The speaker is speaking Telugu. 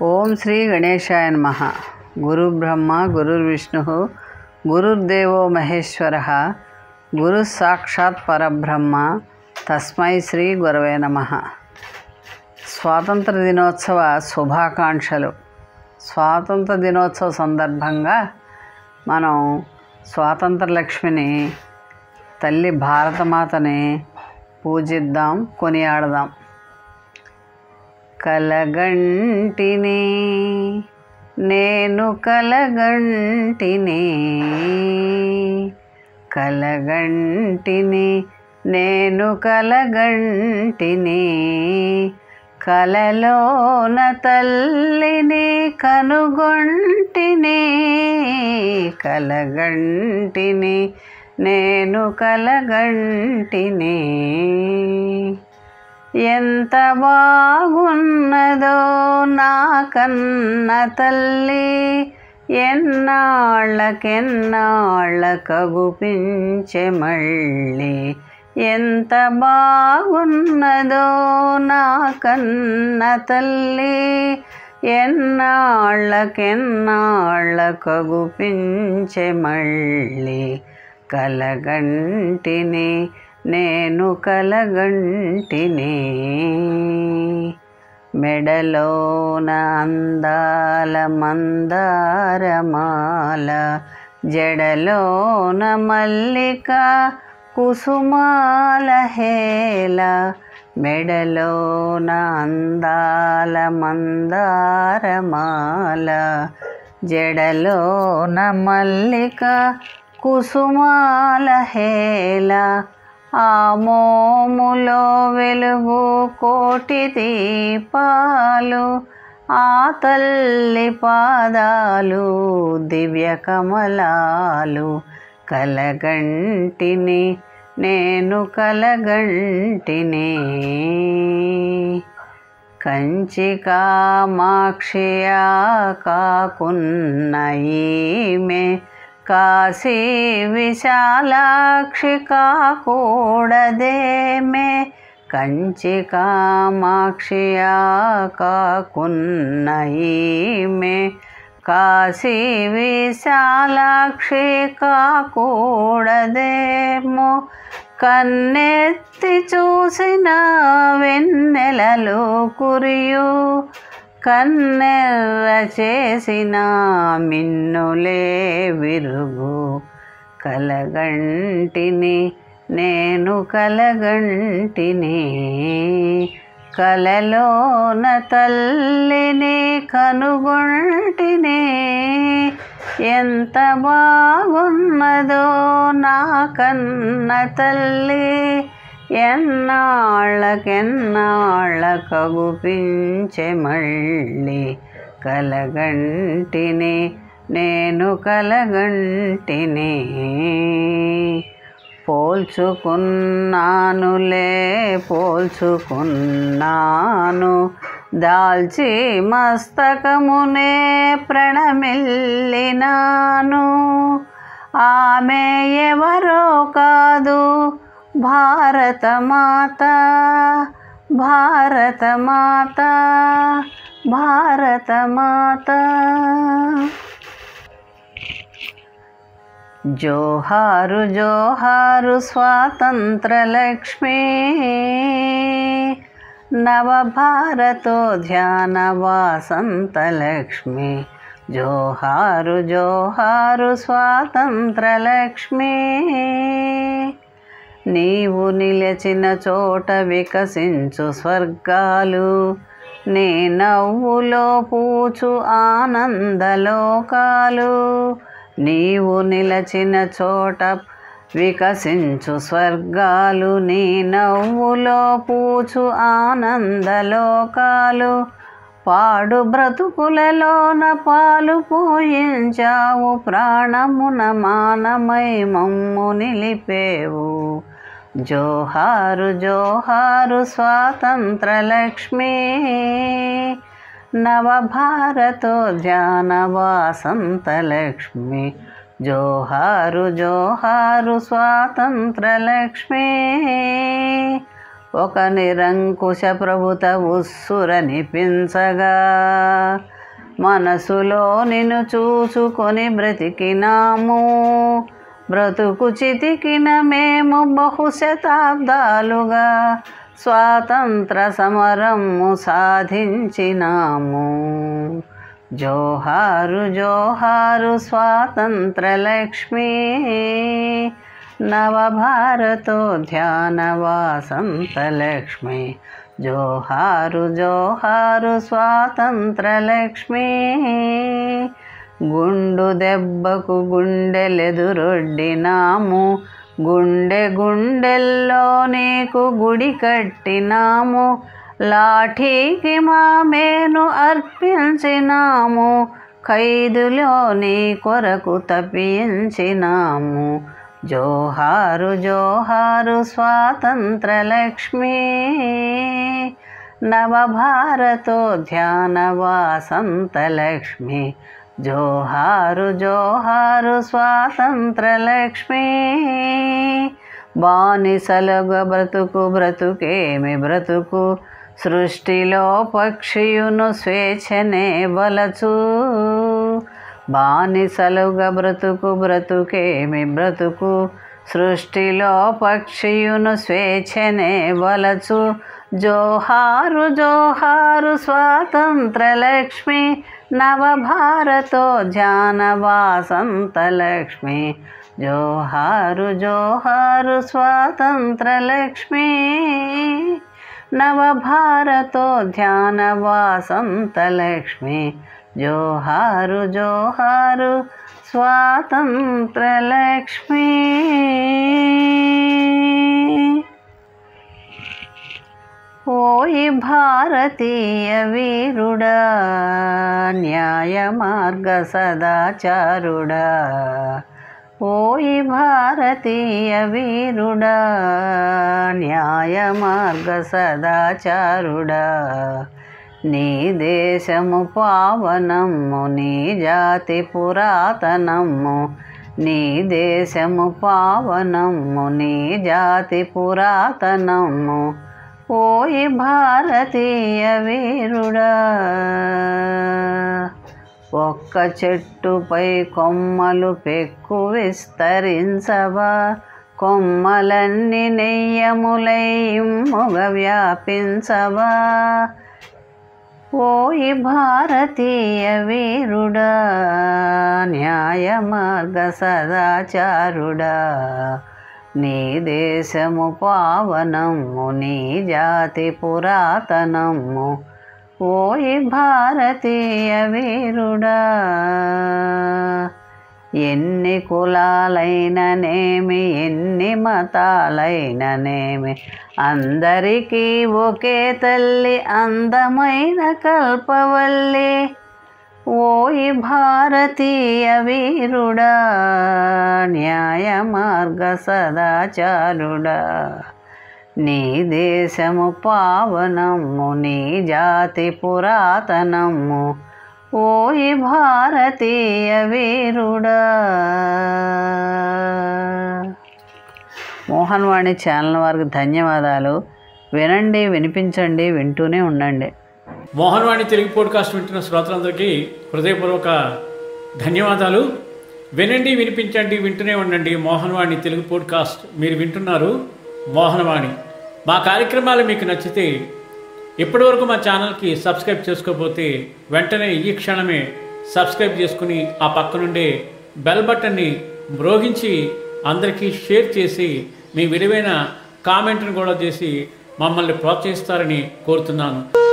ఓం శ్రీ గణేశాయ నమః. గురు బ్రహ్మ గురుర్విష్ణు గురుర్దేవో మహేశ్వర గురు సాక్షాత్ పరబ్రహ్మ తస్మై శ్రీ గురవే నమః. స్వాతంత్ర దినోత్సవ శుభాకాంక్షలు. స్వాతంత్ర దినోత్సవ సందర్భంగా మనం స్వాతంత్ర లక్ష్మిని, తల్లి భారతమాతని పూజిద్దాం, కొనియాడదాం. కలగంటిని నేను కలగంటిని, కలగంటిని నేను కలగంటిని, కలలోన తల్లిని కనుగొంటిని, కలగంటిని నేను కలగంటిని. ఎంత బాగున్నదో నా కన్న తల్లి, ఎన్నాళ్ళకెన్నాళ్ళకగుపించే మళ్ళీ. ఎంత బాగున్నదో నా కన్న తల్లి, ఎన్నాళ్ళకెన్నాళ్ళకగుపించే మళ్ళీ. కలగంటిని నేను కలగంటిని. మెడలోన అందాల మందారమాల, జడలోన మల్లిక కుసుమాల హేళ. మెడలోన అందాల మందారమాల, జడలోన మల్లిక కుసుమాల హేళ. ఆ మోములో వెలుగు కోటి దీపాలు, ఆ తల్లి పాదాలు దివ్య కమలాలు. కలగంటిని నేను కలగంటిని. కంచి కామాక్షియా కాకున్న ఈమె, కాశీ విశాలాక్షి కాకూడదేమే. కంచి కామాక్షియా కాకున్న ఈమె, కాశీ విశాలాక్షి కాకూడదేమో. కన్నెత్తి చూసిన వెన్నెలలు కురియు, కన్నెర్ర చేసిన మిన్నులే విరుగు. కలగంటిని నేను కలగంటిని, కలలోన తల్లిని కనుగొంటిని. ఎంత బాగున్నదో నా కన్న తల్లి, ఎన్నాళ్ళకెన్నాళ్ళకగుపించే మళ్ళీ. కలగంటిని నేను కలగంటిని. పోల్చుకున్నానులే పోల్చుకున్నాను, దాల్చి మస్తకమునే ప్రణమిల్లినాను. ఆమె ఎవరో కాదు, భారతమాత, భారతమాత, భారతమాత. జోహారు జోహారు స్వాతంత్ర లక్ష్మి, నవభారతోద్యాన వాసంత లక్ష్మి. జోహారు జోహారు స్వాతంత్ర లక్ష్మి. నీవు నిలిచిన చోట వికసించు స్వర్గాలు, నీ నవ్వులో పూచు ఆనందలోకాలు. నీవు నిలచిన చోట వికసించు స్వర్గాలు, నీ నవ్వులో పూచు ఆనందలోకాలు. పాడు బ్రతుకులలోన పాలు పోయించావు, ప్రాణమున మానమై మమ్ము నిలిపేవు. జోహారు జోహారు స్వాతంత్ర లక్ష్మి, నవభారతోద్యాన వాసంత లక్ష్మి. జోహారు జోహారు స్వాతంత్ర లక్ష్మి. ఒక నిరంకుశ ప్రభుత ఉస్సురనిపించగా మనసులో నిన్ను చూసుకొని బ్రతికినాము. బ్రతుకు చితికిన మేము బహుశతాబ్దాలుగా స్వాతంత్ర సమరము సాధించినాము. జోహారు జోహారు స్వాతంత్ర లక్ష్మి, నవభారతోద్యాన వాసంత లక్ష్మి. జోహారు జోహారు స్వాతంత్ర లక్ష్మి. గుండు దెబ్బకు గుండెలెదురొడ్డినాము. గుండె గుండెల్లో నీకు గుడి కట్టినాము. లాఠీకి మా మేను అర్పించినాము. ఖైదులో నీ కొరకు తప్పించినాము. జోహారు జోహారు స్వాతంత్ర లక్ష్మి, నవభారతోద్యాన వాసంత లక్ష్మి. జోహారు జోహారు స్వాతంత్ర లక్ష్మి. బానిసలుగా బ్రతుకు బ్రతుకేమి బ్రతుకు, సృష్టిలో పక్షియును స్వేచ్ఛనే వలచు. బానిసలుగా బ్రతుకు బ్రతుకేమి బ్రతుకు, సృష్టిలో పక్షియును స్వేచ్ఛనే వలచు. జోహారు జోహారు స్వాతంత్ర లక్ష్మి, నవభారతోద్యాన వాసంత లక్ష్మి. జోహారు జోహారు స్వాతంత్ర లక్ష్మి, నవభారతోద్యాన వాసంత లక్ష్మి. జోహారు జోహారు స్వాతంత్ర లక్ష్మి. ఓయి భారతీయ వీరుడా, న్యాయ మార్గ సదాచారుడా. ఓయి భారతీయ వీరుడా, న్యాయ మార్గ సదాచారుడా. నీ దేశము పావనము, నీ జాతి పురాతనము. నీ దేశము పావనము, నీ జాతి పురాతనము. ఓయి భారతీయ వీరుడా, ఒక్క చెట్టుపై కొమ్మలు పెక్కు విస్తరించవా. కొమ్మలన్నీ నెయ్యములై ఇమ్ముగ వ్యాపించవా. ఓయి భారతీయ వీరుడా, న్యాయ మార్గ సదాచారుడా. నీ దేశము పావనము, నీ జాతి పురాతనము. ఓయి భారతీయ వీరుడా, ఎన్ని కులాలైననేమి, ఎన్ని మతాలైననేమి, అందరికీ ఒకే తల్లి అందమైన కల్పవల్లి. ఓయి భారతీయ వీరుడా, న్యాయ మార్గ సదాచారుడా. నీ దేశము పావనము, నీ జాతి పురాతనము. ఓయి భారతీయ వీరుడా. మోహన్ వాణి ఛానల్ వారికి ధన్యవాదాలు. వినండి, వినిపించండి, వింటూనే ఉండండి. మోహన్ వాణి తెలుగు పోడ్కాస్ట్ వింటున్న శ్రోతలందరికీ హృదయపూర్వక ధన్యవాదాలు. వినండి, వినిపించండి, వింటూనే ఉండండి. మోహన్ వాణి తెలుగు పోడ్కాస్ట్ మీరు వింటున్నారు. మోహన్ వాణి. మా కార్యక్రమాలు మీకు నచ్చితే ఇప్పటివరకు మా ఛానల్కి సబ్స్క్రైబ్ చేసుకోకపోతే వెంటనే ఈ క్షణమే సబ్స్క్రైబ్ చేసుకుని ఆ పక్కనుండే బెల్ బటన్ని మ్రోగించి అందరికీ షేర్ చేసి మీ విలువైన కామెంట్ను కూడా చేసి మమ్మల్ని ప్రోత్సహిస్తారని కోరుతున్నాను.